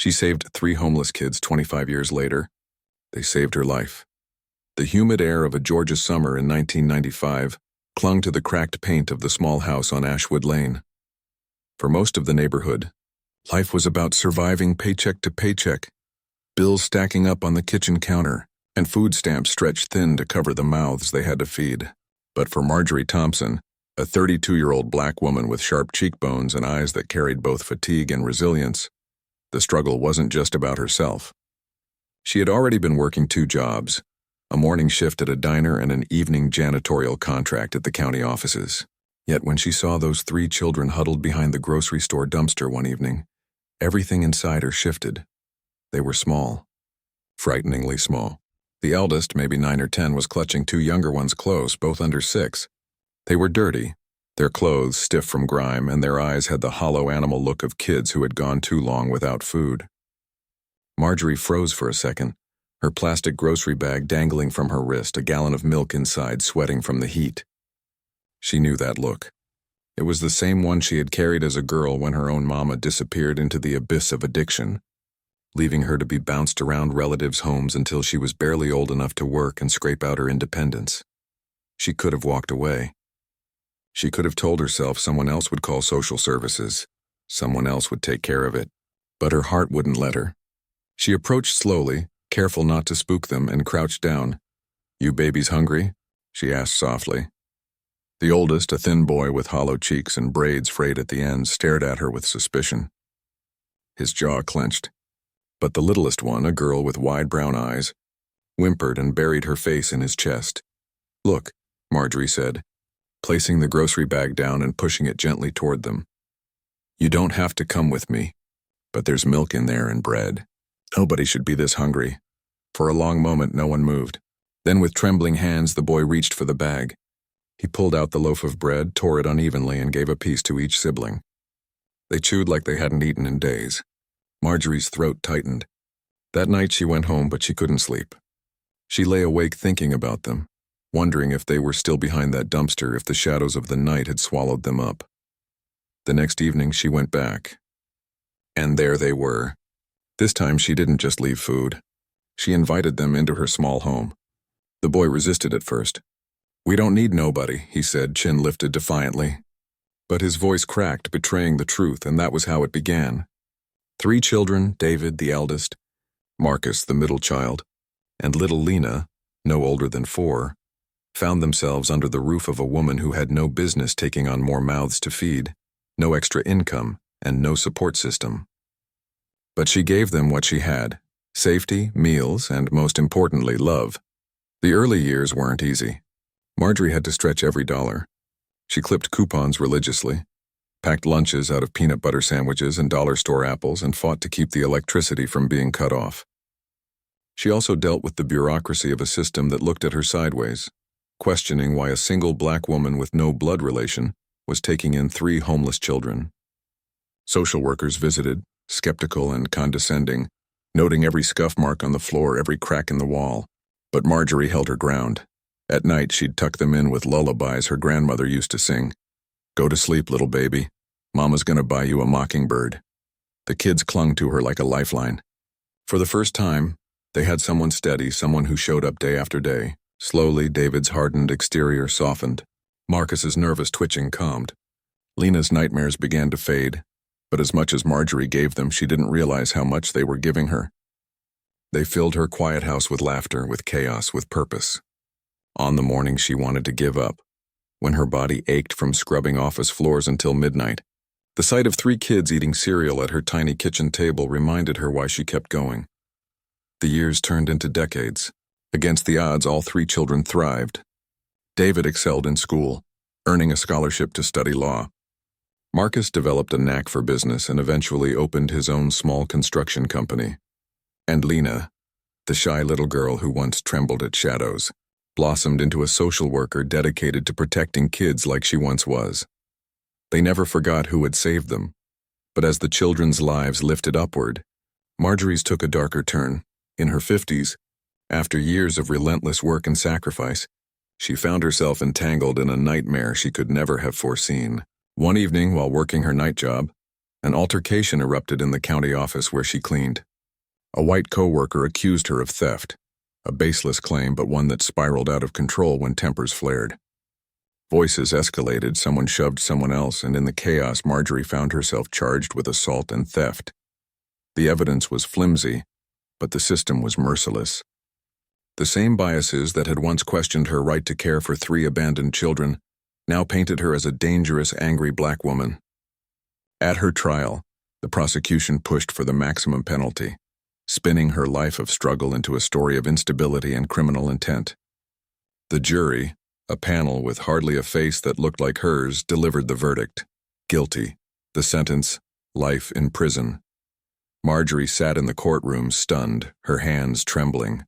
She saved 3 homeless kids 25 years later. They saved her life. The humid air of a Georgia summer in 1995 clung to the cracked paint of the small house on Ashwood Lane. For most of the neighborhood, life was about surviving paycheck to paycheck, bills stacking up on the kitchen counter, and food stamps stretched thin to cover the mouths they had to feed. But for Marjorie Thompson, a 32-year-old black woman with sharp cheekbones and eyes that carried both fatigue and resilience, the struggle wasn't just about herself. She had already been working 2 jobs, a morning shift at a diner and an evening janitorial contract at the county offices. Yet when she saw those 3 children huddled behind the grocery store dumpster one evening, everything inside her shifted. They were small, frighteningly small. The eldest, maybe 9 or 10, was clutching 2 younger ones close, both under 6. They were dirty, their clothes stiff from grime, and their eyes had the hollow animal look of kids who had gone too long without food. Marjorie froze for a second, her plastic grocery bag dangling from her wrist, a gallon of milk inside, sweating from the heat. She knew that look. It was the same one she had carried as a girl when her own mama disappeared into the abyss of addiction, leaving her to be bounced around relatives' homes until she was barely old enough to work and scrape out her independence. She could have walked away. She could have told herself someone else would call social services, someone else would take care of it, but her heart wouldn't let her. She approached slowly, careful not to spook them, and crouched down. "You babies hungry?" she asked softly. The oldest, a thin boy with hollow cheeks and braids frayed at the ends, stared at her with suspicion. His jaw clenched. But the littlest one, a girl with wide brown eyes, whimpered and buried her face in his chest. "Look," Marjorie said, placing the grocery bag down and pushing it gently toward them. "You don't have to come with me, but there's milk in there and bread. Nobody should be this hungry." For a long moment, no one moved. Then with trembling hands, the boy reached for the bag. He pulled out the loaf of bread, tore it unevenly, and gave a piece to each sibling. They chewed like they hadn't eaten in days. Marjorie's throat tightened. That night she went home, but she couldn't sleep. She lay awake thinking about them, wondering if they were still behind that dumpster, if the shadows of the night had swallowed them up. The next evening she went back. And there they were. This time she didn't just leave food. She invited them into her small home. The boy resisted at first. "We don't need nobody," he said, chin lifted defiantly. But his voice cracked, betraying the truth, and that was how it began. 3 children, David, the eldest, Marcus, the middle child, and little Lena, no older than 4, found themselves under the roof of a woman who had no business taking on more mouths to feed, no extra income, and no support system. But she gave them what she had: safety, meals, and most importantly, love. The early years weren't easy. Marjorie had to stretch every dollar. She clipped coupons religiously, packed lunches out of peanut butter sandwiches and dollar store apples, and fought to keep the electricity from being cut off. She also dealt with the bureaucracy of a system that looked at her sideways, questioning why a single black woman with no blood relation was taking in 3 homeless children. Social workers visited, skeptical and condescending, noting every scuff mark on the floor, every crack in the wall. But Marjorie held her ground. At night, she'd tuck them in with lullabies her grandmother used to sing. "Go to sleep, little baby. Mama's gonna buy you a mockingbird." The kids clung to her like a lifeline. For the first time, they had someone steady, someone who showed up day after day. Slowly, David's hardened exterior softened. Marcus's nervous twitching calmed. Lena's nightmares began to fade, but as much as Marjorie gave them, she didn't realize how much they were giving her. They filled her quiet house with laughter, with chaos, with purpose. On the morning she wanted to give up, when her body ached from scrubbing office floors until midnight, the sight of 3 kids eating cereal at her tiny kitchen table reminded her why she kept going. The years turned into decades. Against the odds, all 3 children thrived. David excelled in school, earning a scholarship to study law. Marcus developed a knack for business and eventually opened his own small construction company. And Lena, the shy little girl who once trembled at shadows, blossomed into a social worker dedicated to protecting kids like she once was. They never forgot who had saved them, but as the children's lives lifted upward, Marjorie's took a darker turn. In her 50s, after years of relentless work and sacrifice, she found herself entangled in a nightmare she could never have foreseen. One evening, while working her night job, An altercation erupted in the county office where she cleaned. A white co-worker accused her of theft, a baseless claim but one that spiraled out of control when tempers flared. Voices escalated, someone shoved someone else, and in the chaos Marjorie found herself charged with assault and theft. The evidence was flimsy, but the system was merciless. The same biases that had once questioned her right to care for 3 abandoned children now painted her as a dangerous, angry black woman. At her trial, the prosecution pushed for the maximum penalty, spinning her life of struggle into a story of instability and criminal intent. The jury, a panel with hardly a face that looked like hers, delivered the verdict: guilty. The sentence: life in prison. Marjorie sat in the courtroom, stunned, her hands trembling.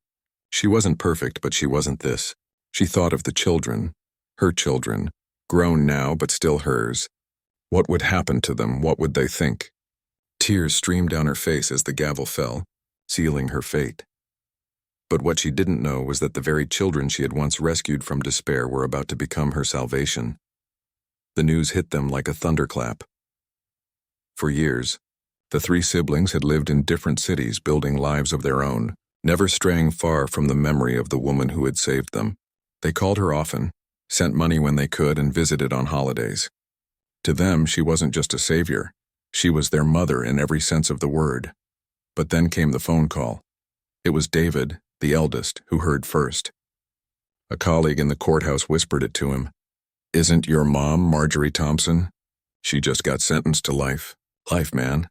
She wasn't perfect, but she wasn't this. She thought of the children, her children, grown now but still hers. What would happen to them? What would they think? Tears streamed down her face as the gavel fell, sealing her fate. But what she didn't know was that the very children she had once rescued from despair were about to become her salvation. The news hit them like a thunderclap. For years, the 3 siblings had lived in different cities, building lives of their own, never straying far from the memory of the woman who had saved them. They called her often, sent money when they could, and visited on holidays. To them, she wasn't just a savior. She was their mother in every sense of the word. But then came the phone call. It was David, the eldest, who heard first. A colleague in the courthouse whispered it to him. "Isn't your mom Marjorie Thompson? She just got sentenced to life. Life, man."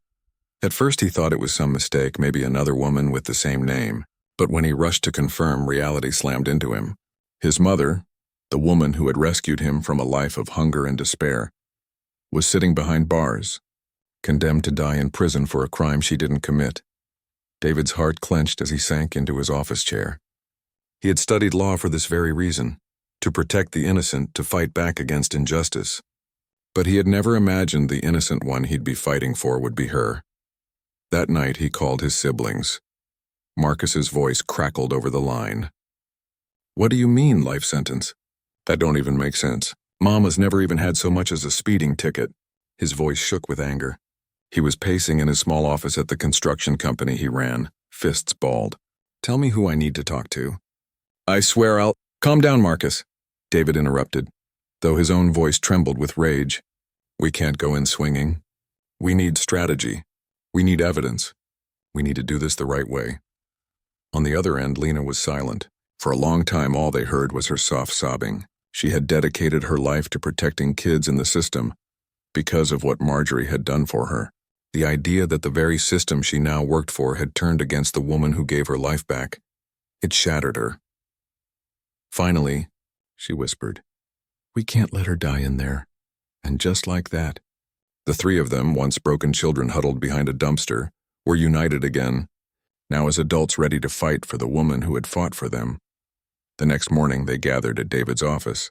At first he thought it was some mistake, maybe another woman with the same name. But when he rushed to confirm, reality slammed into him. His mother, the woman who had rescued him from a life of hunger and despair, was sitting behind bars, condemned to die in prison for a crime she didn't commit. David's heart clenched as he sank into his office chair. He had studied law for this very reason, to protect the innocent, to fight back against injustice. But he had never imagined the innocent one he'd be fighting for would be her. That night he called his siblings. Marcus's voice crackled over the line. "What do you mean, life sentence? That don't even make sense. Mom has never even had so much as a speeding ticket." His voice shook with anger. He was pacing in his small office at the construction company he ran, fists balled. "Tell me who I need to talk to." "I swear I'll—" "Calm down, Marcus," David interrupted, though his own voice trembled with rage. "We can't go in swinging. We need strategy. We need evidence. We need to do this the right way." On the other end, Lena was silent. For a long time, all they heard was her soft sobbing. She had dedicated her life to protecting kids in the system because of what Marjorie had done for her. The idea that the very system she now worked for had turned against the woman who gave her life back. It shattered her. "Finally," she whispered, "we can't let her die in there." And just like that, the 3 of them, once broken children huddled behind a dumpster, were united again, now as adults ready to fight for the woman who had fought for them. The next morning they gathered at David's office.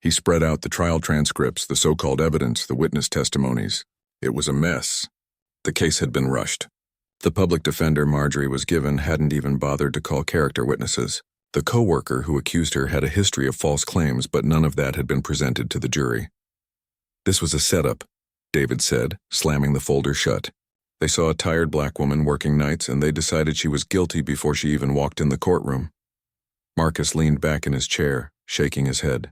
He spread out the trial transcripts, the so-called evidence, the witness testimonies. It was a mess. The case had been rushed. The public defender Marjorie was given hadn't even bothered to call character witnesses. The co-worker who accused her had a history of false claims, but none of that had been presented to the jury. "This was a setup," David said, slamming the folder shut. "They saw a tired black woman working nights, and they decided she was guilty before she even walked in the courtroom." Marcus leaned back in his chair, shaking his head.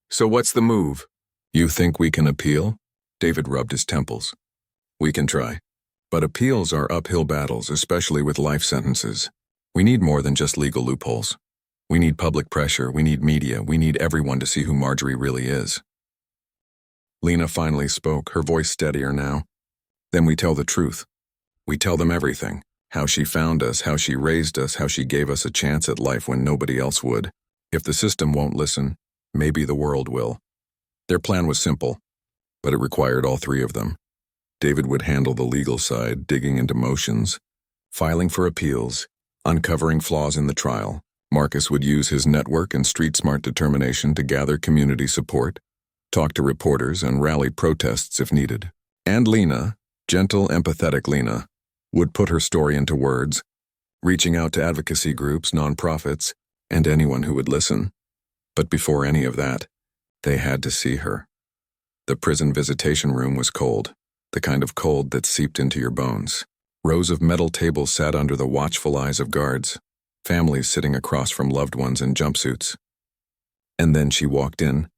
"So what's the move?" "You think we can appeal?" David rubbed his temples. "We can try. But appeals are uphill battles, especially with life sentences. We need more than just legal loopholes. We need public pressure, we need media, we need everyone to see who Marjorie really is." Lena finally spoke, her voice steadier now. "Then we tell the truth. We tell them everything. How she found us, how she raised us, how she gave us a chance at life when nobody else would. If the system won't listen, maybe the world will." Their plan was simple, but it required all 3 of them. David would handle the legal side, digging into motions, filing for appeals, uncovering flaws in the trial. Marcus would use his network and street-smart determination to gather community support, talk to reporters, and rally protests if needed. And Lena, gentle, empathetic Lena, would put her story into words, reaching out to advocacy groups, nonprofits, and anyone who would listen. But before any of that, they had to see her. The prison visitation room was cold. the kind of cold that seeped into your bones. Rows of metal tables sat under the watchful eyes of guards, families sitting across from loved ones in jumpsuits. And then she walked in.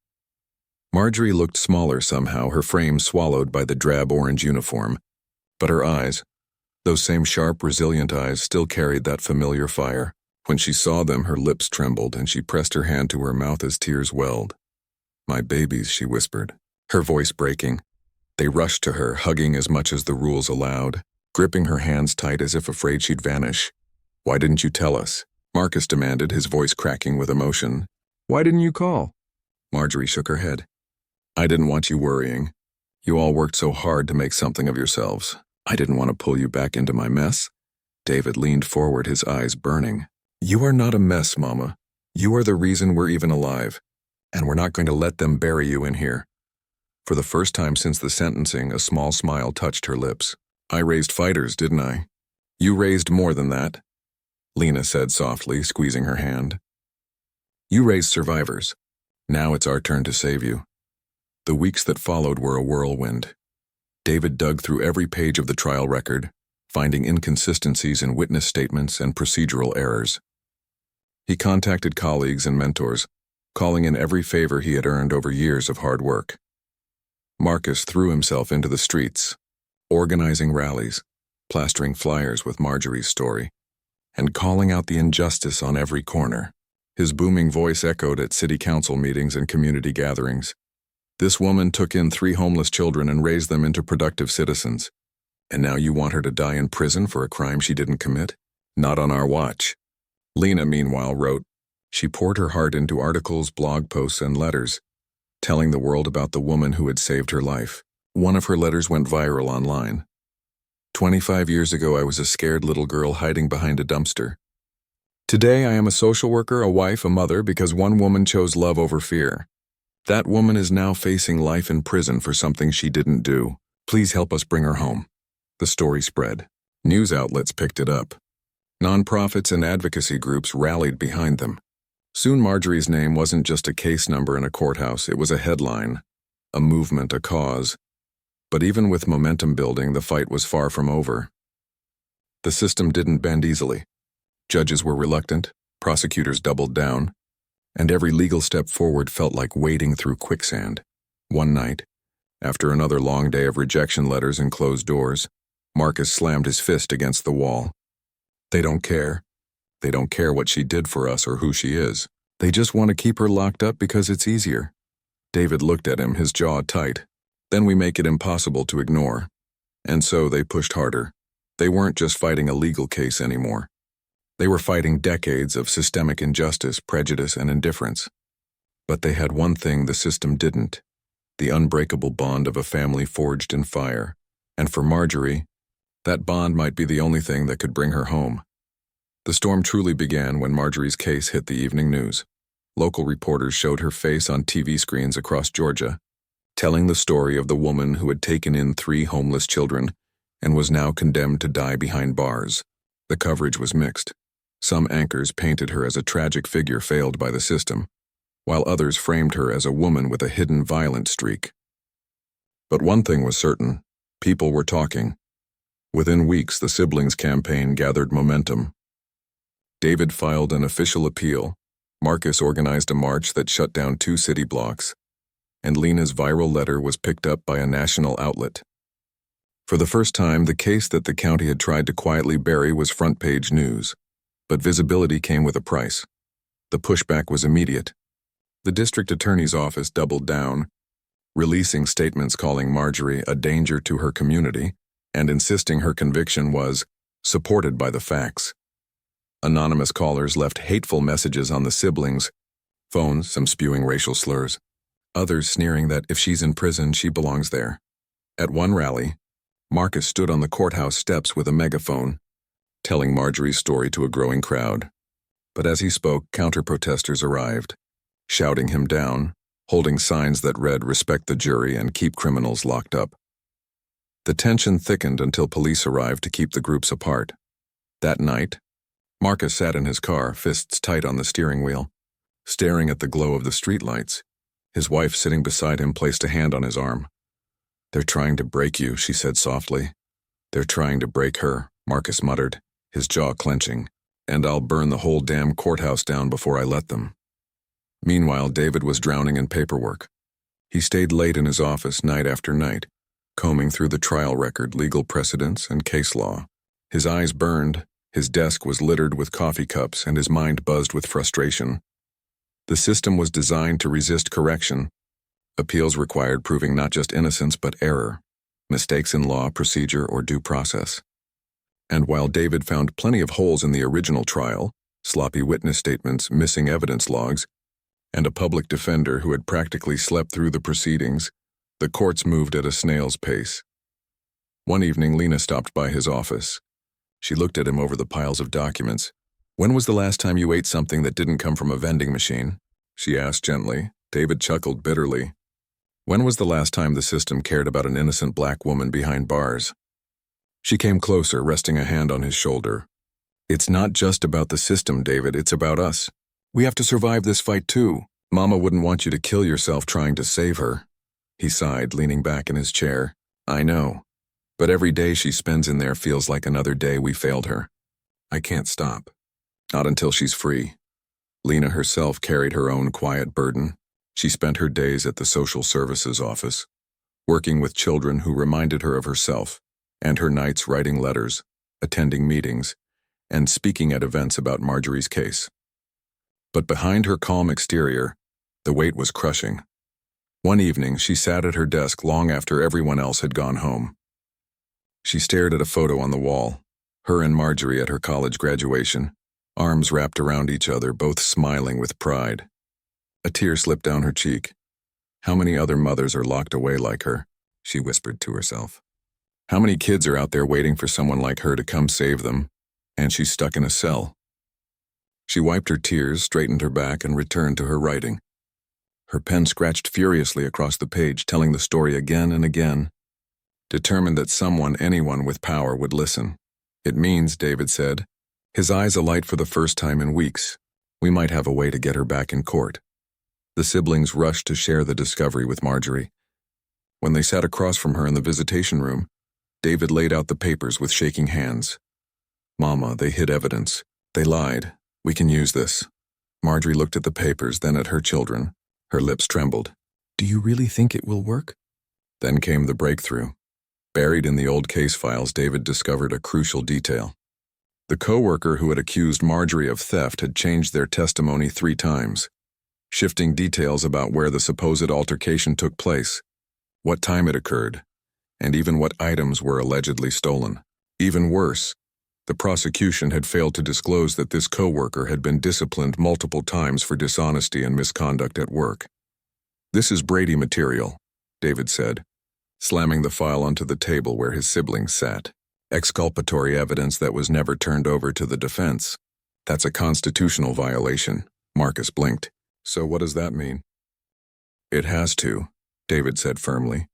Marjorie looked smaller somehow, her frame swallowed by the drab orange uniform, but her eyes, those same sharp, resilient eyes, still carried that familiar fire. When she saw them, her lips trembled, and she pressed her hand to her mouth as tears welled. "My babies," she whispered, her voice breaking. They rushed to her, hugging as much as the rules allowed, gripping her hands tight as if afraid she'd vanish. "Why didn't you tell us?" Marcus demanded, his voice cracking with emotion. "Why didn't you call?" Marjorie shook her head. "I didn't want you worrying. You all worked so hard to make something of yourselves. I didn't want to pull you back into my mess." David leaned forward, his eyes burning. "You are not a mess, Mama. You are the reason we're even alive, and we're not going to let them bury you in here." For the first time since the sentencing, a small smile touched her lips. "I raised fighters, didn't I?" "You raised more than that," Lena said softly, squeezing her hand. "You raised survivors. Now it's our turn to save you." The weeks that followed were a whirlwind. David dug through every page of the trial record, finding inconsistencies in witness statements and procedural errors. He contacted colleagues and mentors, calling in every favor he had earned over years of hard work. Marcus threw himself into the streets, organizing rallies, plastering flyers with Marjorie's story, and calling out the injustice on every corner. His booming voice echoed at city council meetings and community gatherings. "This woman took in 3 homeless children and raised them into productive citizens. And now you want her to die in prison for a crime she didn't commit? Not on our watch." Lena, meanwhile, wrote. She poured her heart into articles, blog posts, and letters, telling the world about the woman who had saved her life. One of her letters went viral online. 25 years ago, I was a scared little girl hiding behind a dumpster. Today, I am a social worker, a wife, a mother, because one woman chose love over fear. That woman is now facing life in prison for something she didn't do. Please help us bring her home." The story spread. News outlets picked it up. Nonprofits and advocacy groups rallied behind them. Soon Marjorie's name wasn't just a case number in a courthouse, it was a headline, a movement, a cause. But even with momentum building, the fight was far from over. The system didn't bend easily. Judges were reluctant, prosecutors doubled down, and every legal step forward felt like wading through quicksand. One night, after another long day of rejection letters and closed doors, Marcus slammed his fist against the wall. "They don't care. They don't care what she did for us or who she is. They just want to keep her locked up because it's easier." David looked at him, his jaw tight. "Then we make it impossible to ignore." And so they pushed harder. They weren't just fighting a legal case anymore. They were fighting decades of systemic injustice, prejudice, and indifference. But they had one thing the system didn't: the unbreakable bond of a family forged in fire. And for Marjorie, that bond might be the only thing that could bring her home. The storm truly began when Marjorie's case hit the evening news. Local reporters showed her face on TV screens across Georgia, telling the story of the woman who had taken in 3 homeless children and was now condemned to die behind bars. The coverage was mixed. Some anchors painted her as a tragic figure failed by the system, while others framed her as a woman with a hidden violent streak. But one thing was certain: people were talking. Within weeks, the siblings' campaign gathered momentum. David filed an official appeal, Marcus organized a march that shut down 2 city blocks, and Lena's viral letter was picked up by a national outlet. For the first time, the case that the county had tried to quietly bury was front-page news. But visibility came with a price. The pushback was immediate. The district attorney's office doubled down, releasing statements calling Marjorie a danger to her community and insisting her conviction was supported by the facts. Anonymous callers left hateful messages on the siblings' phones, some spewing racial slurs, others sneering that if she's in prison, she belongs there. At one rally, Marcus stood on the courthouse steps with a megaphone, telling Marjorie's story to a growing crowd. But as he spoke, counter-protesters arrived, shouting him down, holding signs that read, "Respect the jury and keep criminals locked up." The tension thickened until police arrived to keep the groups apart. That night, Marcus sat in his car, fists tight on the steering wheel, staring at the glow of the streetlights. His wife, sitting beside him, placed a hand on his arm. "They're trying to break you," she said softly. "They're trying to break her," Marcus muttered, his jaw clenching. "And I'll burn the whole damn courthouse down before I let them." Meanwhile, David was drowning in paperwork. He stayed late in his office night after night, combing through the trial record, legal precedents, and case law. His eyes burned, his desk was littered with coffee cups, and his mind buzzed with frustration. The system was designed to resist correction. Appeals required proving not just innocence but error, mistakes in law, procedure, or due process. And while David found plenty of holes in the original trial, sloppy witness statements, missing evidence logs, and a public defender who had practically slept through the proceedings, the courts moved at a snail's pace. One evening, Lena stopped by his office. She looked at him over the piles of documents. "When was the last time you ate something that didn't come from a vending machine?" she asked gently. David chuckled bitterly. When was the last time the system cared about an innocent black woman behind bars? She came closer, resting a hand on his shoulder. "It's not just about the system, David, it's about us. We have to survive this fight too. Mama wouldn't want you to kill yourself trying to save her." He sighed, leaning back in his chair. "I know. But every day she spends in there feels like another day we failed her. I can't stop. Not until she's free." Lena herself carried her own quiet burden. She spent her days at the social services office, working with children who reminded her of herself, and her nights writing letters, attending meetings, and speaking at events about Marjorie's case. But behind her calm exterior, the weight was crushing. One evening, she sat at her desk long after everyone else had gone home. She stared at a photo on the wall, her and Marjorie at her college graduation, arms wrapped around each other, both smiling with pride. A tear slipped down her cheek. How many other mothers are locked away like her? She whispered to herself. How many kids are out there waiting for someone like her to come save them, and she's stuck in a cell? She wiped her tears, straightened her back, and returned to her writing. Her pen scratched furiously across the page, telling the story again and again, determined that someone, anyone with power, would listen. "It means," David said, his eyes alight for the first time in weeks, "we might have a way to get her back in court." The siblings rushed to share the discovery with Marjorie. When they sat across from her in the visitation room, David laid out the papers with shaking hands. "Mama, they hid evidence. They lied. We can use this." Marjorie looked at the papers, then at her children. Her lips trembled. "Do you really think it will work?" Then came the breakthrough. Buried in the old case files, David discovered a crucial detail. The co-worker who had accused Marjorie of theft had changed their testimony 3 times, shifting details about where the supposed altercation took place, what time it occurred, and even what items were allegedly stolen. Even worse, the prosecution had failed to disclose that this co-worker had been disciplined multiple times for dishonesty and misconduct at work. "This is Brady material," David said, slamming the file onto the table where his siblings sat. "Exculpatory evidence that was never turned over to the defense. That's a constitutional violation." Marcus blinked. "So what does that mean?" "It has to," David said firmly.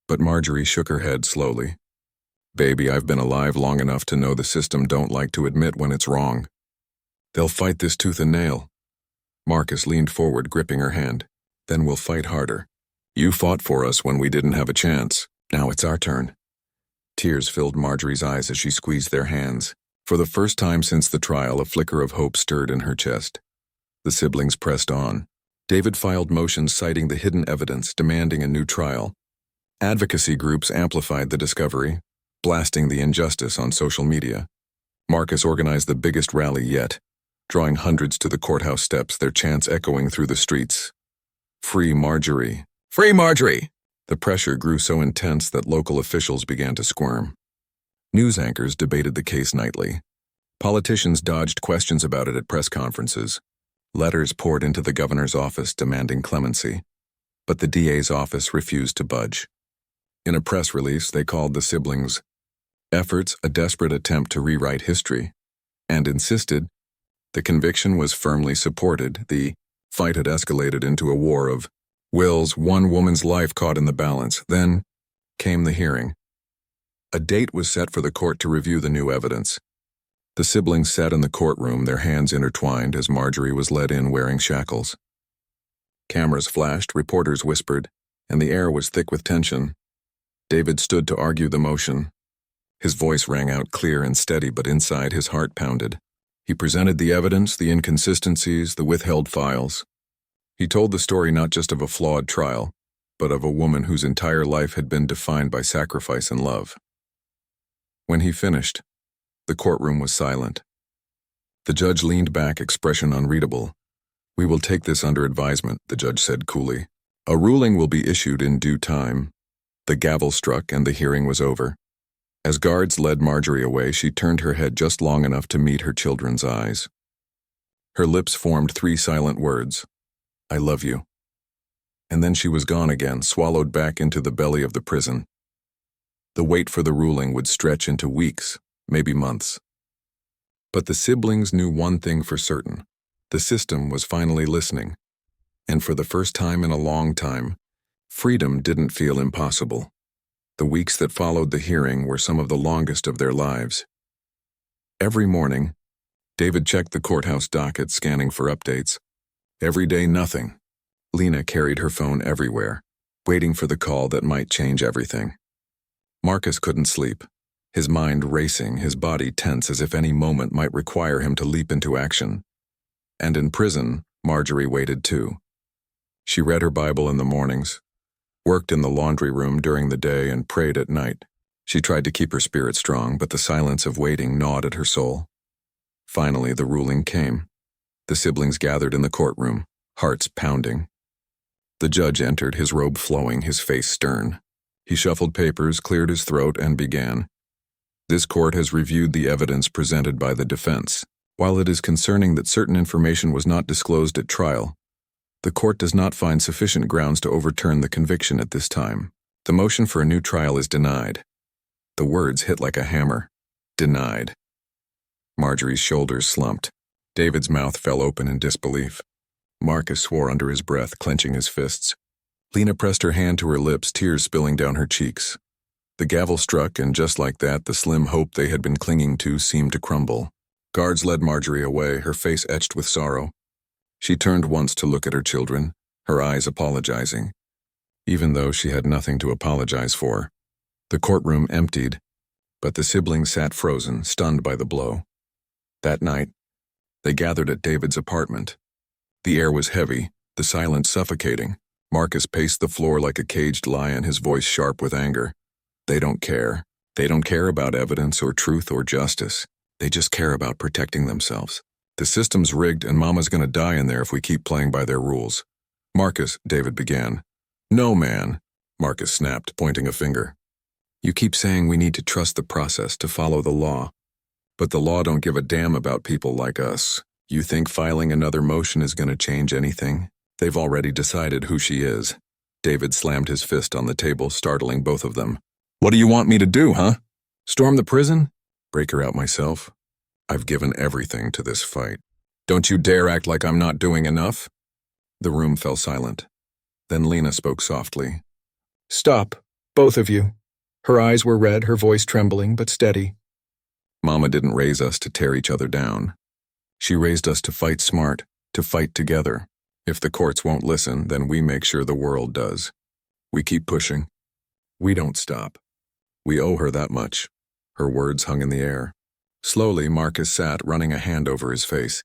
But Marjorie shook her head slowly. "Baby, I've been alive long enough to know the system don't like to admit when it's wrong. They'll fight this tooth and nail." Marcus leaned forward, gripping her hand. "Then we'll fight harder. You fought for us when we didn't have a chance. Now it's our turn." Tears filled Marjorie's eyes as she squeezed their hands. For the first time since the trial, a flicker of hope stirred in her chest. The siblings pressed on. David filed motions citing the hidden evidence, demanding a new trial. Advocacy groups amplified the discovery, blasting the injustice on social media. Marcus organized the biggest rally yet, drawing hundreds to the courthouse steps, their chants echoing through the streets. "Free Marjorie! Free Marjorie!" The pressure grew so intense that local officials began to squirm. News anchors debated the case nightly. Politicians dodged questions about it at press conferences. Letters poured into the governor's office demanding clemency. But the DA's office refused to budge. In a press release, they called the siblings' efforts a desperate attempt to rewrite history, and insisted the conviction was firmly supported. The fight had escalated into a war of wills, one woman's life caught in the balance. Then came the hearing. A date was set for the court to review the new evidence. The siblings sat in the courtroom, their hands intertwined as Marjorie was led in wearing shackles. Cameras flashed, reporters whispered, and the air was thick with tension. David stood to argue the motion. His voice rang out clear and steady, but inside his heart pounded. He presented the evidence, the inconsistencies, the withheld files. He told the story not just of a flawed trial, but of a woman whose entire life had been defined by sacrifice and love. When he finished, the courtroom was silent. The judge leaned back, expression unreadable. "We will take this under advisement," the judge said coolly. "A ruling will be issued in due time." The gavel struck and the hearing was over. As guards led Marjorie away, she turned her head just long enough to meet her children's eyes. Her lips formed 3 silent words: "I love you." And then she was gone again, swallowed back into the belly of the prison. The wait for the ruling would stretch into weeks, maybe months. But the siblings knew one thing for certain. The system was finally listening. And for the first time in a long time, freedom didn't feel impossible. The weeks that followed the hearing were some of the longest of their lives. Every morning, David checked the courthouse docket, scanning for updates. Every day, nothing. Lena carried her phone everywhere, waiting for the call that might change everything. Marcus couldn't sleep, his mind racing, his body tense as if any moment might require him to leap into action. And in prison, Marjorie waited too. She read her Bible in the mornings, worked in the laundry room during the day, and prayed at night. She tried to keep her spirit strong, but the silence of waiting gnawed at her soul. Finally, the ruling came. The siblings gathered in the courtroom, hearts pounding. The judge entered, his robe flowing, his face stern. He shuffled papers, cleared his throat, and began. "This court has reviewed the evidence presented by the defense. While it is concerning that certain information was not disclosed at trial, the court does not find sufficient grounds to overturn the conviction at this time. The motion for a new trial is denied." The words hit like a hammer. Denied. Marjorie's shoulders slumped. David's mouth fell open in disbelief. Marcus swore under his breath, clenching his fists. Lena pressed her hand to her lips, tears spilling down her cheeks. The gavel struck, and just like that, the slim hope they had been clinging to seemed to crumble. Guards led Marjorie away, her face etched with sorrow. She turned once to look at her children, her eyes apologizing, even though she had nothing to apologize for. The courtroom emptied, but the siblings sat frozen, stunned by the blow. That night, they gathered at David's apartment. The air was heavy, the silence suffocating. Marcus paced the floor like a caged lion, his voice sharp with anger. "They don't care. They don't care about evidence or truth or justice. They just care about protecting themselves. The system's rigged, and Mama's gonna die in there if we keep playing by their rules." "Marcus," David began. "No, man," Marcus snapped, pointing a finger. "You keep saying we need to trust the process, to follow the law. But the law don't give a damn about people like us. You think filing another motion is gonna change anything? They've already decided who she is." David slammed his fist on the table, startling both of them. "What do you want me to do, huh? Storm the prison? Break her out myself? I've given everything to this fight. Don't you dare act like I'm not doing enough." The room fell silent. Then Lena spoke softly. "Stop, both of you." Her eyes were red, her voice trembling, but steady. "Mama didn't raise us to tear each other down. She raised us to fight smart, to fight together. If the courts won't listen, then we make sure the world does. We keep pushing. We don't stop. We owe her that much." Her words hung in the air. Slowly, Marcus sat, running a hand over his face.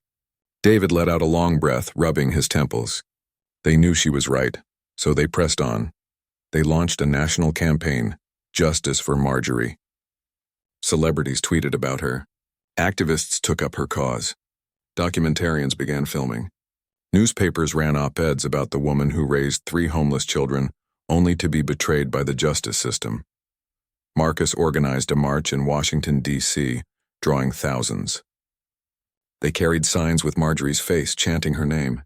David let out a long breath, rubbing his temples. They knew she was right, so they pressed on. They launched a national campaign, Justice for Marjorie. Celebrities tweeted about her. Activists took up her cause. Documentarians began filming. Newspapers ran op-eds about the woman who raised 3 homeless children only to be betrayed by the justice system. Marcus organized a march in Washington, D.C., drawing thousands. They carried signs with Marjorie's face, chanting her name.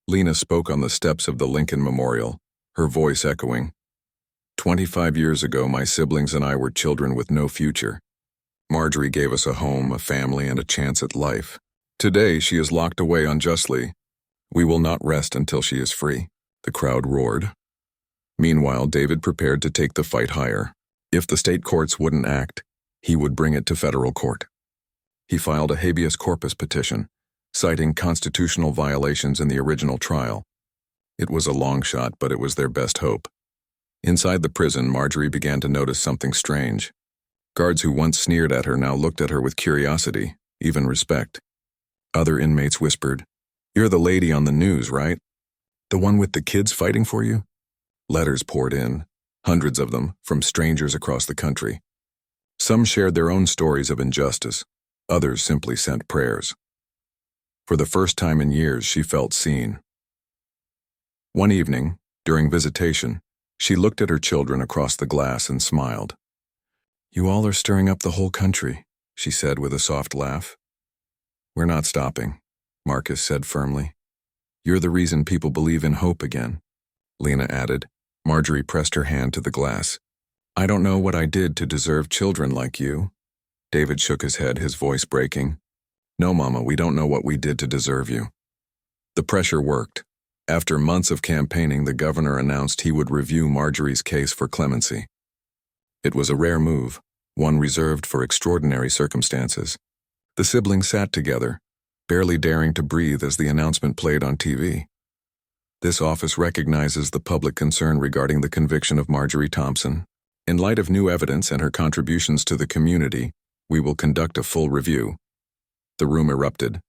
Lena spoke on the steps of the Lincoln Memorial, her voice echoing. 25 years ago, my siblings and I were children with no future. Marjorie gave us a home, a family, and a chance at life. Today, she is locked away unjustly. We will not rest until she is free." The crowd roared. Meanwhile, David prepared to take the fight higher. If the state courts wouldn't act, he would bring it to federal court. He filed a habeas corpus petition, citing constitutional violations in the original trial. It was a long shot, but it was their best hope. Inside the prison, Marjorie began to notice something strange. Guards who once sneered at her now looked at her with curiosity, even respect. Other inmates whispered, "You're the lady on the news, right? The one with the kids fighting for you?" Letters poured in, hundreds of them, from strangers across the country. Some shared their own stories of injustice. Others simply sent prayers. For the first time in years, she felt seen. One evening, during visitation, she looked at her children across the glass and smiled. "You all are stirring up the whole country," she said with a soft laugh. "We're not stopping," Marcus said firmly. "You're the reason people believe in hope again," Lena added. Marjorie pressed her hand to the glass. "I don't know what I did to deserve children like you." David shook his head, his voice breaking. "No, Mama, we don't know what we did to deserve you." The pressure worked. After months of campaigning, the governor announced he would review Marjorie's case for clemency. It was a rare move, one reserved for extraordinary circumstances. The siblings sat together, barely daring to breathe as the announcement played on TV. "This office recognizes the public concern regarding the conviction of Marjorie Thompson. In light of new evidence and her contributions to the community, we will conduct a full review." The room erupted.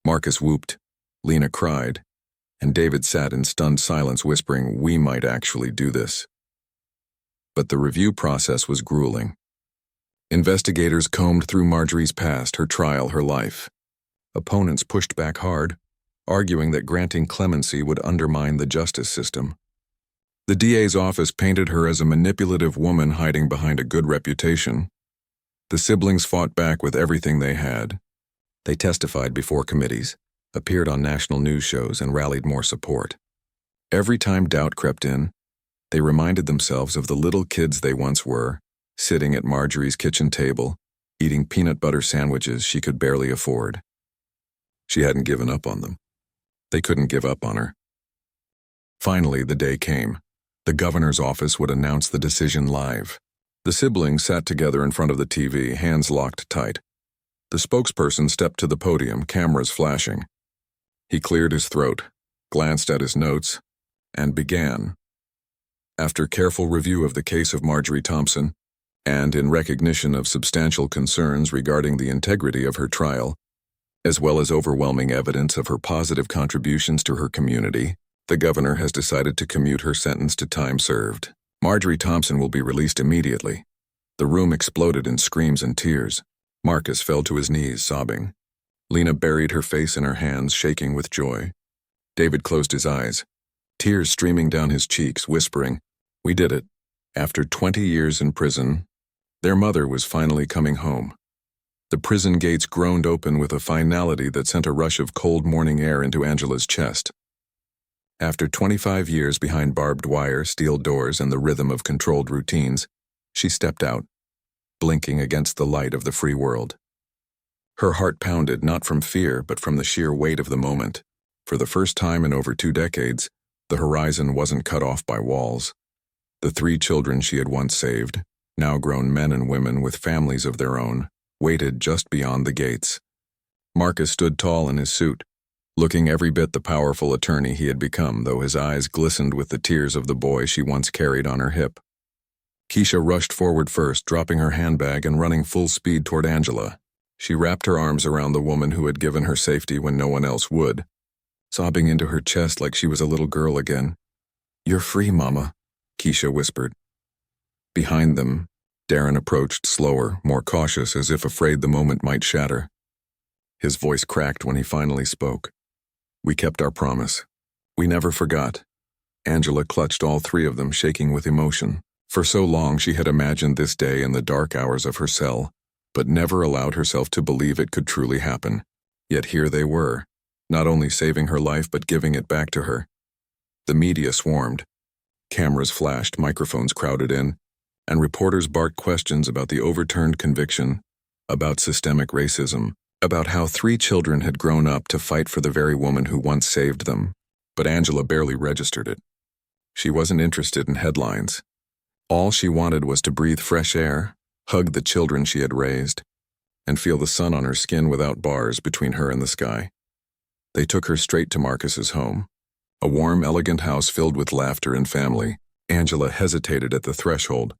Marcus whooped, Lena cried, and David sat in stunned silence whispering, "We might actually do this." But the review process was grueling. Investigators combed through Marjorie's past, her trial, her life. Opponents pushed back hard, arguing that granting clemency would undermine the justice system. The DA's office painted her as a manipulative woman hiding behind a good reputation. The siblings fought back with everything they had. They testified before committees, appeared on national news shows, and rallied more support. Every time doubt crept in, they reminded themselves of the little kids they once were, sitting at Marjorie's kitchen table, eating peanut butter sandwiches she could barely afford. She hadn't given up on them. They couldn't give up on her. Finally, the day came. The governor's office would announce the decision live. The siblings sat together in front of the TV, hands locked tight. The spokesperson stepped to the podium, cameras flashing. He cleared his throat, glanced at his notes, and began. After careful review of the case of Marjorie Thompson, and in recognition of substantial concerns regarding the integrity of her trial, as well as overwhelming evidence of her positive contributions to her community, the governor has decided to commute her sentence to time served. Marjorie Thompson will be released immediately. The room exploded in screams and tears. Marcus fell to his knees, sobbing. Lena buried her face in her hands, shaking with joy. David closed his eyes, tears streaming down his cheeks, whispering, "We did it." After 20 years in prison, their mother was finally coming home. The prison gates groaned open with a finality that sent a rush of cold morning air into Angela's chest. After 25 years behind barbed wire, steel doors, and the rhythm of controlled routines, she stepped out, blinking against the light of the free world. Her heart pounded not from fear but from the sheer weight of the moment. For the first time in over 2 decades, the horizon wasn't cut off by walls. The 3 children she had once saved, now grown men and women with families of their own, waited just beyond the gates. Marcus stood tall in his suit, looking every bit the powerful attorney he had become, though his eyes glistened with the tears of the boy she once carried on her hip. Keisha rushed forward first, dropping her handbag and running full speed toward Angela. She wrapped her arms around the woman who had given her safety when no one else would, sobbing into her chest like she was a little girl again. "You're free, Mama," Keisha whispered. Behind them, Darren approached slower, more cautious, as if afraid the moment might shatter. His voice cracked when he finally spoke. "We kept our promise. We never forgot." Angela clutched all 3 of them, shaking with emotion. For so long she had imagined this day in the dark hours of her cell, but never allowed herself to believe it could truly happen. Yet here they were, not only saving her life but giving it back to her. The media swarmed. Cameras flashed, microphones crowded in, and reporters barked questions about the overturned conviction, about systemic racism, about how 3 children had grown up to fight for the very woman who once saved them. But Angela barely registered it. She wasn't interested in headlines. All she wanted was to breathe fresh air, hug the children she had raised, and feel the sun on her skin without bars between her and the sky. They took her straight to Marcus's home, a warm, elegant house filled with laughter and family, Angela hesitated at the threshold,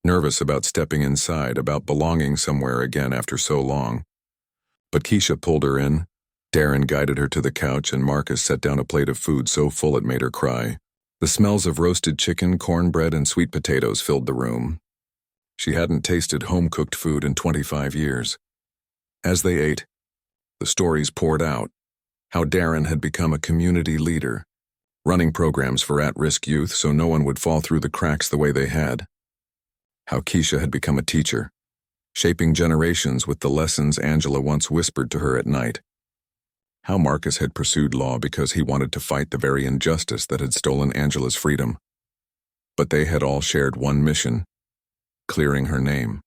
nervous about stepping inside, about belonging somewhere again after so long. But Keisha pulled her in. Darren guided her to the couch, and Marcus set down a plate of food so full it made her cry. The smells of roasted chicken, cornbread, and sweet potatoes filled the room. She hadn't tasted home-cooked food in 25 years. As they ate, the stories poured out. How Darren had become a community leader, running programs for at-risk youth so no one would fall through the cracks the way they had. How Keisha had become a teacher, shaping generations with the lessons Angela once whispered to her at night. How Marcus had pursued law because he wanted to fight the very injustice that had stolen Angela's freedom. But they had all shared one mission: clearing her name.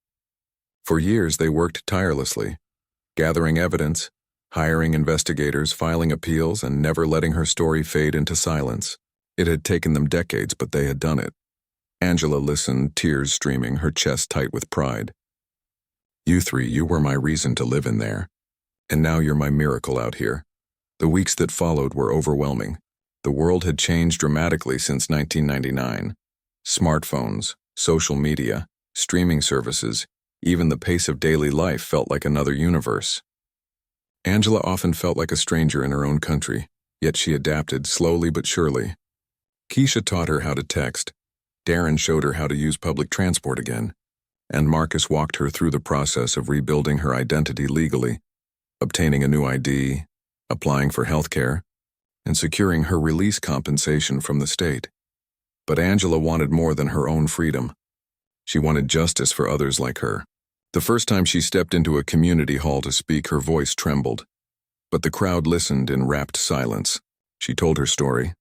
For years they worked tirelessly, gathering evidence, hiring investigators, filing appeals, and never letting her story fade into silence. It had taken them decades, but they had done it. Angela listened, tears streaming, her chest tight with pride. You three, you were my reason to live in there. And now you're my miracle out here. The weeks that followed were overwhelming. The world had changed dramatically since 1999. Smartphones, social media, streaming services, even the pace of daily life felt like another universe. Angela often felt like a stranger in her own country, yet she adapted slowly but surely. Keisha taught her how to text. Darren showed her how to use public transport again, and Marcus walked her through the process of rebuilding her identity legally, obtaining a new ID, applying for health care, and securing her release compensation from the state. But Angela wanted more than her own freedom. She wanted justice for others like her. The first time she stepped into a community hall to speak, her voice trembled. But the crowd listened in rapt silence. She told her story,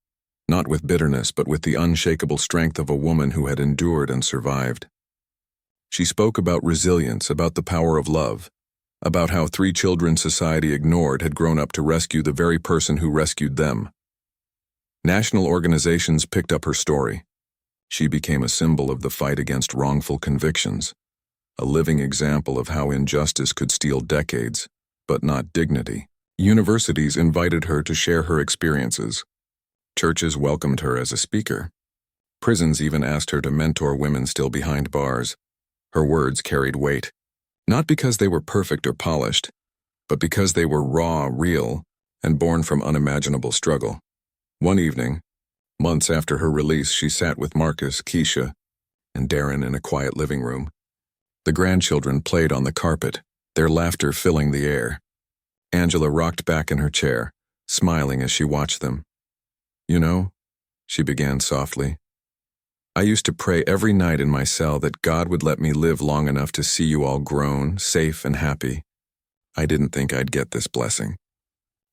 not with bitterness, but with the unshakable strength of a woman who had endured and survived. She spoke about resilience, about the power of love, about how 3 children society ignored had grown up to rescue the very person who rescued them. National organizations picked up her story. She became a symbol of the fight against wrongful convictions, a living example of how injustice could steal decades, but not dignity. Universities invited her to share her experiences. Churches welcomed her as a speaker. Prisons even asked her to mentor women still behind bars. Her words carried weight, not because they were perfect or polished, but because they were raw, real, and born from unimaginable struggle. One evening, months after her release, she sat with Marcus, Keisha, and Darren in a quiet living room. The grandchildren played on the carpet, their laughter filling the air. Angela rocked back in her chair, smiling as she watched them. You know, she began softly, I used to pray every night in my cell that God would let me live long enough to see you all grown, safe, and happy. I didn't think I'd get this blessing.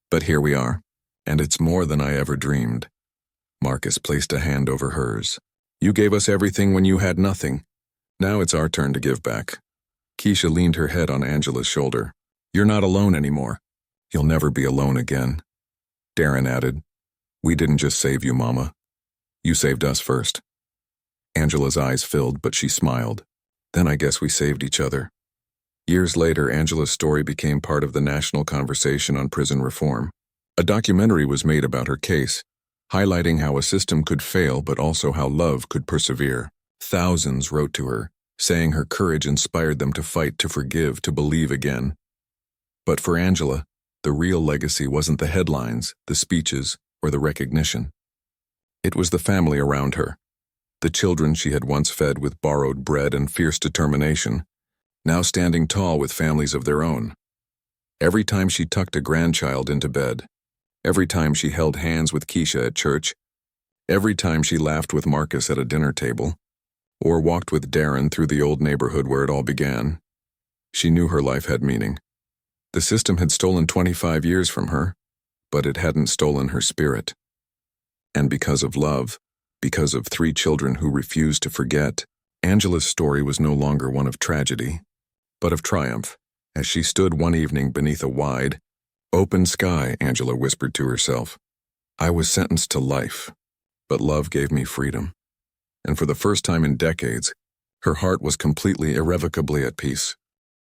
But here we are, and it's more than I ever dreamed. Marcus placed a hand over hers. You gave us everything when you had nothing. Now it's our turn to give back. Keisha leaned her head on Angela's shoulder. You're not alone anymore. You'll never be alone again. Darren added, We didn't just save you, Mama. You saved us first. Angela's eyes filled, but she smiled. Then I guess we saved each other. Years later, Angela's story became part of the national conversation on prison reform. A documentary was made about her case, highlighting how a system could fail but also how love could persevere. Thousands wrote to her, saying her courage inspired them to fight, to forgive, to believe again. But for Angela, the real legacy wasn't the headlines, the speeches, or the recognition. It was the family around her. The children she had once fed with borrowed bread and fierce determination, now standing tall with families of their own. Every time she tucked a grandchild into bed, every time she held hands with Keisha at church, every time she laughed with Marcus at a dinner table, or walked with Darren through the old neighborhood where it all began, she knew her life had meaning. The system had stolen 25 years from her, but it hadn't stolen her spirit. And because of love, because of 3 children who refused to forget, Angela's story was no longer one of tragedy, but of triumph. As she stood one evening beneath a wide, open sky, Angela whispered to herself, I was sentenced to life, but love gave me freedom. And for the first time in decades, her heart was completely, irrevocably at peace.